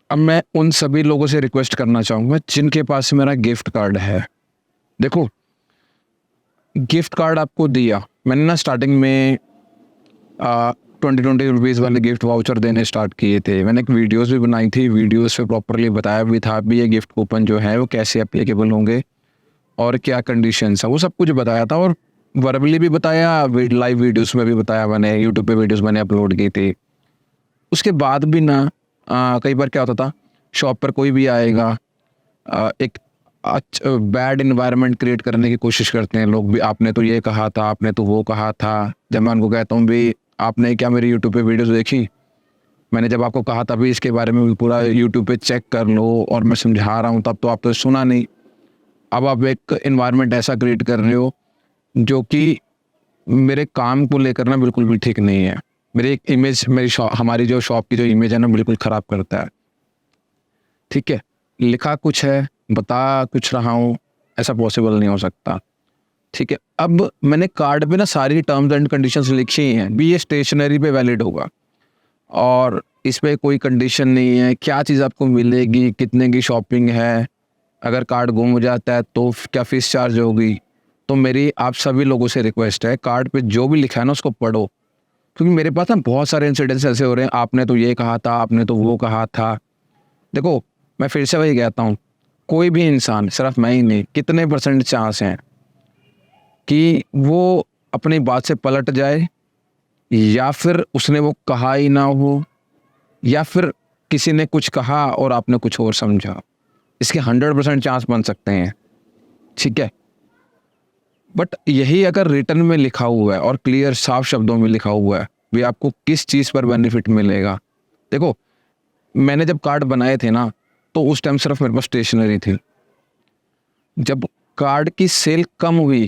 अब मैं उन सभी लोगों से रिक्वेस्ट करना चाहूँगा जिनके पास मेरा गिफ्ट कार्ड है। देखो, गिफ्ट कार्ड आपको दिया, मैंने ना स्टार्टिंग में 20-20 रुपीज़ वाले गिफ्ट वाउचर देने स्टार्ट किए थे। मैंने एक वीडियोज़ भी बनाई थी, वीडियोज़ पे प्रॉपर्ली बताया भी था भी ये गिफ्ट कूपन जो है वो कैसे एप्लीकेबल होंगे और क्या कंडीशंस है, वो सब कुछ बताया था और वर्बली भी बताया, लाइव वीडियोज़ में भी बताया मैंने, यूट्यूब पे वीडियोज़ मैंने अपलोड की थी। उसके बाद भी ना कई बार क्या होता था, शॉप पर कोई भी आएगा, एक बैड इन्वायरमेंट क्रिएट करने की कोशिश करते हैं लोग भी, आपने तो ये कहा था, आपने तो वो कहा था। जब मैं उनको कहता हूँ भी आपने क्या मेरी यूट्यूब पे वीडियोस देखी, मैंने जब आपको कहा था भी इसके बारे में भी पूरा यूट्यूब पे चेक कर लो और मैं समझा रहा हूँ, तब तो आप तो सुना नहीं। अब आप एक इन्वायरमेंट ऐसा क्रिएट कर रहे हो जो कि मेरे काम को लेकर ना बिल्कुल भी ठीक नहीं है। मेरी एक इमेज, मेरी हमारी जो शॉप की जो इमेज है ना बिल्कुल ख़राब करता है। ठीक है, लिखा कुछ है, बता कुछ रहा हूँ, ऐसा पॉसिबल नहीं हो सकता। ठीक है, अब मैंने कार्ड पे ना सारी टर्म्स एंड कंडीशंस लिखी ही हैं भी ये स्टेशनरी पे वैलिड होगा और इस पे कोई कंडीशन नहीं है, क्या चीज़ आपको मिलेगी, कितने की शॉपिंग है, अगर कार्ड गुम हो जाता है तो क्या फ़ीस चार्ज होगी। तो मेरी आप सभी लोगों से रिक्वेस्ट है, कार्ड पे जो भी लिखा है ना उसको पढ़ो, क्योंकि मेरे पास ना बहुत सारे इंसिडेंट्स ऐसे हो रहे हैं, आपने तो ये कहा था, आपने तो वो कहा था। देखो, मैं फिर से वही कहता हूँ, कोई भी इंसान, सिर्फ मैं ही नहीं, कितने परसेंट चांस हैं कि वो अपनी बात से पलट जाए, या फिर उसने वो कहा ही ना हो, या फिर किसी ने कुछ कहा और आपने कुछ और समझा। इसके 100% चांस बन सकते हैं। ठीक है, बट यही अगर रिटर्न में लिखा हुआ है और क्लियर साफ शब्दों में लिखा हुआ है भी आपको किस चीज़ पर बेनिफिट मिलेगा। देखो, मैंने जब कार्ड बनाए थे ना तो उस टाइम सिर्फ मेरे पास स्टेशनरी थी। जब कार्ड की सेल कम हुई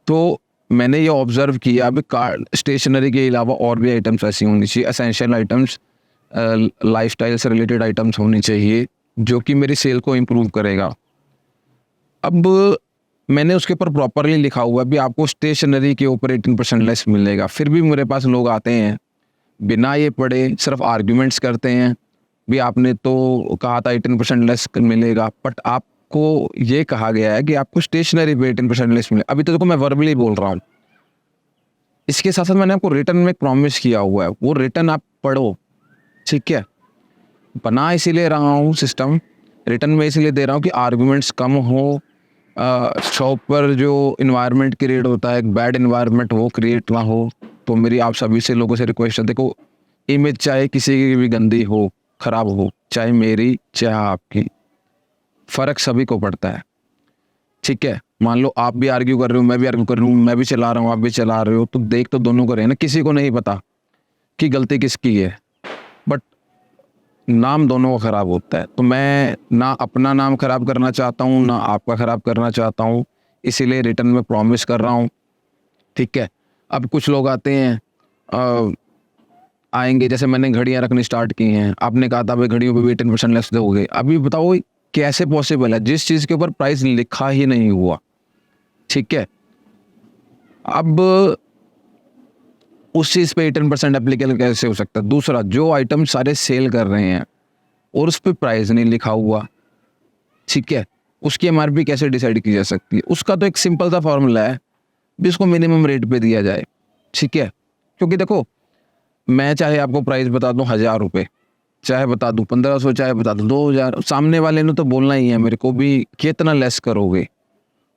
तो मैंने ये ऑब्जर्व किया अभी कार्ड स्टेशनरी के अलावा और भी आइटम्स ऐसी होनी चाहिए, एसेंशियल आइटम्स, लाइफस्टाइल से रिलेटेड आइटम्स होनी चाहिए जो कि मेरी सेल को इम्प्रूव करेगा। अब मैंने उसके ऊपर प्रॉपरली लिखा हुआ है भी आपको स्टेशनरी के ऊपर 18% लेस मिलेगा, फिर भी मेरे पास लोग आते हैं बिना ये पढ़े सिर्फ आर्ग्यूमेंट्स करते हैं भी आपने तो कहा था 18% लेस मिलेगा, बट आपको ये कहा गया है कि आपको स्टेशनरी पे 18% लेस मिले। अभी तो देखो मैं वर्बली बोल रहा हूँ, इसके साथ साथ मैंने आपको रिटर्न में एक प्रॉमिस किया हुआ है, वो रिटर्न आप पढ़ो। ठीक है, बना इसीलिए रहा हूँ सिस्टम, रिटर्न में इसीलिए दे रहा हूँ कि आर्गुमेंट्स कम हो, शॉप पर जो इन्वायरमेंट क्रिएट होता है, एक बैड इन्वायरमेंट, वो क्रिएट ना हो। तो मेरी आप सभी से लोगों से रिक्वेस्ट है, देखो इमेज चाहे किसी की भी गंदी हो, खराब हो, चाहे मेरी चाहे आपकी, फ़र्क सभी को पड़ता है। ठीक है, मान लो आप भी आर्ग्यू कर रहे हो, मैं भी आर्ग्यू कर रहा हूँ, मैं भी चला रहा हूँ, आप भी चला रहे हो, तो देख तो दोनों को रहे ना, किसी को नहीं पता कि गलती किसकी है, बट नाम दोनों का ख़राब होता है। तो मैं ना अपना नाम ख़राब करना चाहता हूँ, ना आपका ख़राब करना चाहता हूँ, इसीलिए रिटर्न में प्रॉमिस कर रहा हूँ। ठीक है, अब कुछ लोग आते हैं, आएंगे, जैसे मैंने घड़ियाँ रखनी स्टार्ट की हैं, आपने कहा था भाई घड़ियों पे भी 18% लेस दोगे। अभी बताओ कैसे पॉसिबल है जिस चीज़ के ऊपर प्राइस लिखा ही नहीं हुआ। ठीक है, अब उस चीज़ पे 18% एप्लीकेबल कैसे हो सकता है। दूसरा, जो आइटम सारे सेल कर रहे हैं और उस पर प्राइस नहीं लिखा हुआ, ठीक है, उसकी एमआरपी कैसे डिसाइड की जा सकती है। उसका तो एक सिंपल सा फॉर्मूला है भी उसको मिनिमम रेट पे दिया जाए। ठीक है, क्योंकि देखो मैं चाहे आपको प्राइस बता दूं 1000 रुपये, चाहे बता दूं 1500, चाहे बता दूं 2000, सामने वाले ने तो बोलना ही है मेरे को भी कितना लेस करोगे।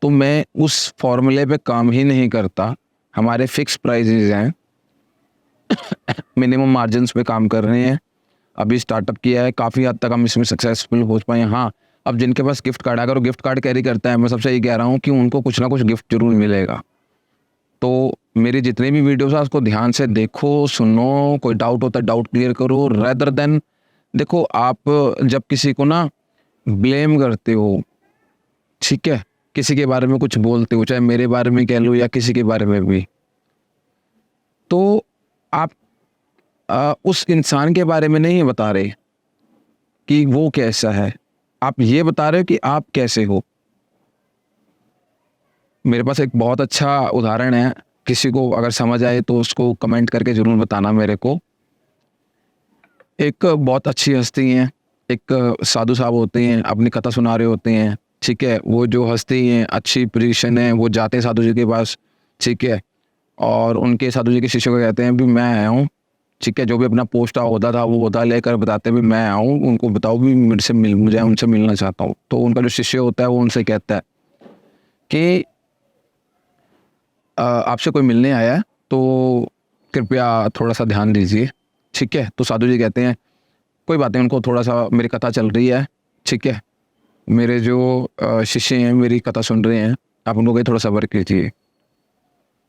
तो मैं उस फॉर्मूले पे काम ही नहीं करता, हमारे फिक्स प्राइजेज हैं, मिनिमम मार्जिन्स पे काम कर रहे हैं। अभी स्टार्टअप किया है, काफ़ी हद तक हम इसमें सक्सेसफुल हो पाए हैं। हाँ, अब जिनके पास गिफ्ट कार्ड, अगर वो गिफ्ट कार्ड कैरी करता है, मैं सबसे ये कह रहा हूँ कि उनको कुछ ना कुछ गिफ्ट जरूर मिलेगा। तो मेरी जितनी भी वीडियोस है उसको ध्यान से देखो, सुनो, कोई डाउट होता है डाउट क्लियर करो, रेदर देन, देखो आप जब किसी को ना ब्लेम करते हो, ठीक है, किसी के बारे में कुछ बोलते हो, चाहे मेरे बारे में कह लो या किसी के बारे में भी, तो आप उस इंसान के बारे में नहीं बता रहे कि वो कैसा है, आप ये बता रहे हो कि आप कैसे हो। मेरे पास एक बहुत अच्छा उदाहरण है, किसी को अगर समझ आए तो उसको कमेंट करके ज़रूर बताना मेरे को। एक बहुत अच्छी हस्ती हैं, एक साधु साहब होते हैं, अपनी कथा सुना रहे होते हैं, ठीक है, वो जो हस्ती हैं, अच्छी पोजीशन है, वो जाते हैं साधु जी के पास, ठीक है, और उनके साधु जी के शिष्य को कहते हैं भी मैं आया हूँ, ठीक है, जो भी अपना पोस्ट होता था वो होता लेकर बताते भी मैं आया हूँ, उनको बताओ भी मुझे उनसे मिलना चाहता हूँ। तो उनका जो शिष्य होता है वो उनसे कहता है कि आपसे कोई मिलने आया है तो कृपया थोड़ा सा ध्यान दीजिए, ठीक है। तो साधु जी कहते हैं कोई बात नहीं, उनको थोड़ा सा मेरी कथा चल रही है, ठीक है, मेरे जो शिष्य हैं मेरी कथा सुन रहे हैं, आप उनको कहीं थोड़ा सब्र कीजिए।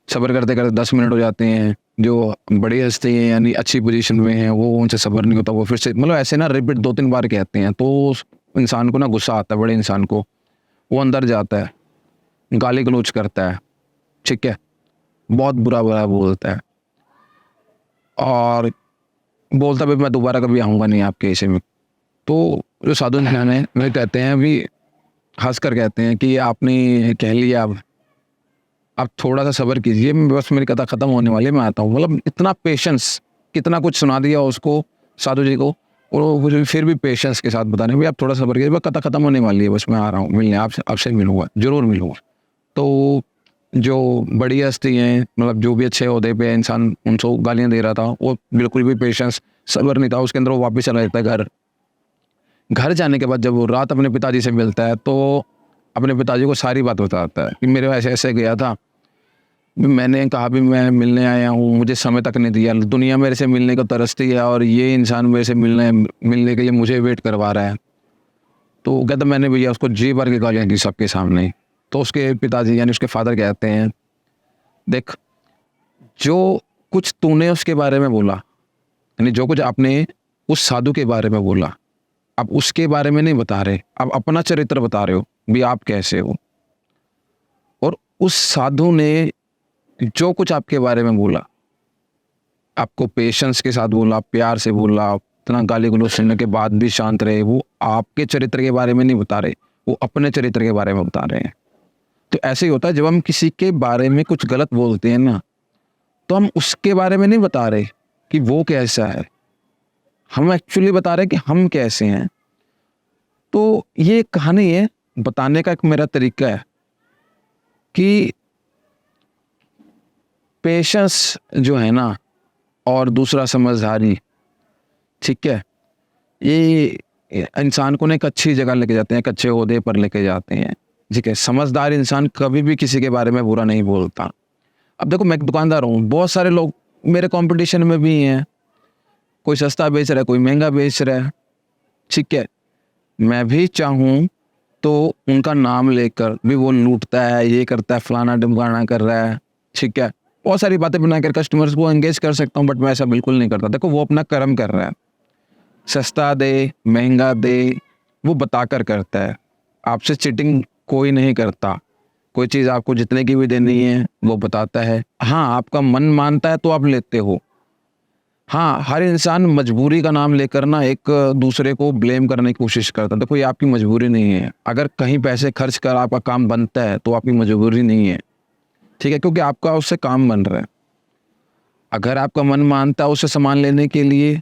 सब्र करते करते 10 मिनट हो जाते हैं, जो बड़ी हस्ती हैं यानी अच्छी पोजीशन में हैं वो उनसे सब्र नहीं होता, वो फिर से मतलब ऐसे ना रिपीट 2-3 बार कहते हैं, तो उस इंसान को ना गुस्सा आता है, बड़े इंसान को, वो अंदर जाता है, गाली गलौज करता है, ठीक है, बहुत बुरा बुरा बोलता है और बोलता भी मैं दोबारा कभी आऊँगा नहीं आपके ऐसे में। तो जो साधु इंसान है वे कहते हैं अभी हंस कर कहते हैं कि आपने कह लिया, अब आप थोड़ा सा सब्र कीजिए, बस मेरी कथा खत्म होने वाली है, मैं आता हूँ। मतलब इतना पेशेंस, कितना कुछ सुना दिया उसको साधु जी को, और वो फिर भी पेशेंस के साथ बताने भाई आप थोड़ा सब्र कीजिए, बस कथा खत्म होने वाली है, बस मैं आ रहा हूँ मिलने, आपसे आपसे मिलूंगा, जरूर मिलूंगा। तो जो बड़ी हस्ती हैं, मतलब जो भी अच्छे ओहदे पे इंसान उनको गालियाँ दे रहा था, वो बिल्कुल भी पेशेंस सब्र नहीं था उसके अंदर, वो वापस चला जाता है घर। घर जाने के बाद जब वो रात अपने पिताजी से मिलता है तो अपने पिताजी को सारी बात बताता है कि मेरे ऐसे ऐसे गया था, मैंने कहा भी मैं मिलने आया हूँ, मुझे समय तक नहीं दिया, दुनिया मेरे से मिलने को तरसती है और ये इंसान मेरे से मिलने के लिए मुझे वेट करवा रहा है। तो कहता मैंने भैया उसको जी भर के गालियाँ दी सबके सामने। तो उसके पिताजी यानी उसके फादर कहते हैं देख, जो कुछ तूने उसके बारे में बोला, यानी जो कुछ आपने उस साधु के बारे में बोला, आप उसके बारे में नहीं बता रहे, आप अपना चरित्र बता रहे हो भी आप कैसे हो। और उस साधु ने जो कुछ आपके बारे में बोला, आपको पेशेंस के साथ बोला, प्यार से बोला, इतना गाली गलौज सुनने के बाद भी शांत रहे, वो आपके चरित्र के बारे में नहीं बता रहे, वो अपने चरित्र के बारे में बता रहे हैं। तो ऐसे ही होता है जब हम किसी के बारे में कुछ गलत बोलते हैं ना, तो हम उसके बारे में नहीं बता रहे कि वो कैसा है, हम एक्चुअली बता रहे हैं कि हम कैसे हैं। तो ये एक कहानी है, बताने का एक मेरा तरीका है कि पेशेंस जो है ना और दूसरा समझदारी, ठीक है, ये इंसान को ना एक अच्छी जगह लेके जाते हैं, एक अच्छे ओहदे पर लेके जाते हैं, ठीक है। समझदार इंसान कभी भी किसी के बारे में बुरा नहीं बोलता। अब देखो मैं एक दुकानदार हूँ, बहुत सारे लोग मेरे कंपटीशन में भी हैं, कोई सस्ता बेच रहा है, कोई महंगा बेच रहा है, ठीक है। मैं भी चाहूँ तो उनका नाम लेकर भी वो लूटता है, ये करता है, फलाना ढिमकाना कर रहा है, ठीक है, बहुत सारी बातें बनाकर कस्टमर्स को एंगेज कर सकता हूँ, बट मैं ऐसा बिल्कुल नहीं करता। देखो वो अपना कर्म कर रहा है, सस्ता दे महंगा दे वो बताकर करता है, आपसे चीटिंग कोई नहीं करता, कोई चीज़ आपको जितने की भी देनी है वो बताता है। हाँ आपका मन मानता है तो आप लेते हो। हाँ हर इंसान मजबूरी का नाम लेकर ना एक दूसरे को ब्लेम करने की कोशिश करता है। देखो ये आपकी मजबूरी नहीं है, अगर कहीं पैसे खर्च कर आपका काम बनता है तो आपकी मजबूरी नहीं है, ठीक है, क्योंकि आपका उससे काम बन रहा है। अगर आपका मन मानता है उससे सामान लेने के लिए,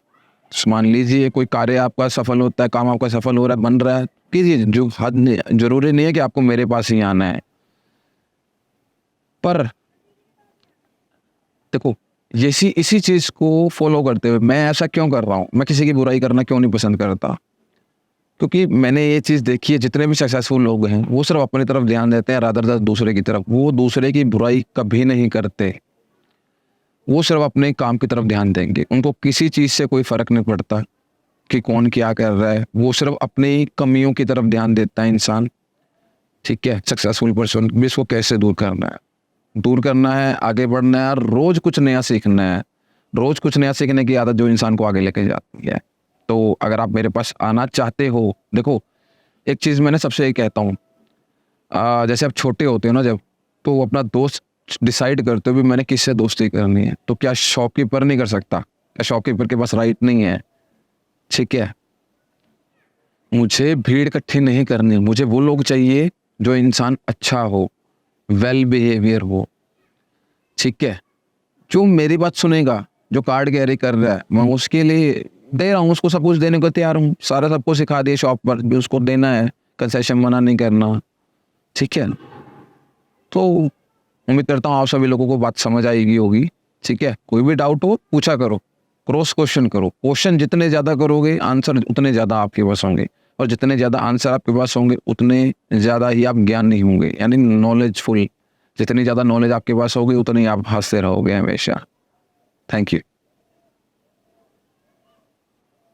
मान लीजिए कोई कार्य आपका सफल होता है, काम आपका सफल हो रहा है, बन रहा है, कीजिए, जो हद नहीं, जरूरी नहीं है कि आपको मेरे पास ही आना है। पर देखो इसी चीज को फॉलो करते हुए मैं ऐसा क्यों कर रहा हूँ, मैं किसी की बुराई करना क्यों नहीं पसंद करता, क्योंकि मैंने ये चीज देखी है, जितने भी सक्सेसफुल लोग हैं वो सिर्फ अपनी तरफ ध्यान देते हैं, रादर देन दूसरे की तरफ, वो दूसरे की बुराई कभी नहीं करते, वो सिर्फ अपने काम की तरफ ध्यान देंगे, उनको किसी चीज से कोई फर्क नहीं पड़ता कि कौन क्या कर रहा है, वो सिर्फ अपनी कमियों की तरफ ध्यान देता है इंसान, ठीक है। सक्सेसफुल पर्सन भी इसको कैसे दूर करना है, आगे बढ़ना है, और रोज कुछ नया सीखना है, रोज कुछ नया सीखने की आदत जो इंसान को आगे लेके जाती है। तो अगर आप मेरे पास आना चाहते हो, देखो एक चीज़ मैंने सबसे ये कहता हूँ, जैसे आप छोटे होते हो ना जब, तो अपना दोस्त डिसाइड करते हो भी मैंने किससे दोस्ती करनी है, तो क्या शॉपकीपर नहीं कर सकता, क्या शॉपकीपर के पास राइट नहीं है, ठीक है। मुझे भीड़ इकट्ठी नहीं करनी, मुझे वो लोग चाहिए जो इंसान अच्छा हो, वेल बिहेवियर हो, ठीक है, जो मेरी बात सुनेगा, जो कार्ड कैरी कर रहा है, मैं उसके लिए दे रहा हूँ, उसको सब कुछ देने को तैयार हूँ, सारा सबको सिखा दिया शॉप पर भी उसको देना है, कंसेशन मना नहीं करना, ठीक है। तो उम्मीद करता हूँ आप सभी लोगों को बात समझ आएगी होगी, ठीक है। कोई भी डाउट हो पूछा करो, क्रॉस क्वेश्चन करो, क्वेश्चन जितने ज़्यादा करोगे आंसर उतने ज़्यादा आपके पास होंगे, और जितने ज़्यादा आंसर आपके पास होंगे उतने ज़्यादा ही आप ज्ञानी होंगे, यानी नॉलेजफुल। जितनी ज़्यादा नॉलेज आपके पास होगी उतनी आप हंसते रहोगे हमेशा। Thank you.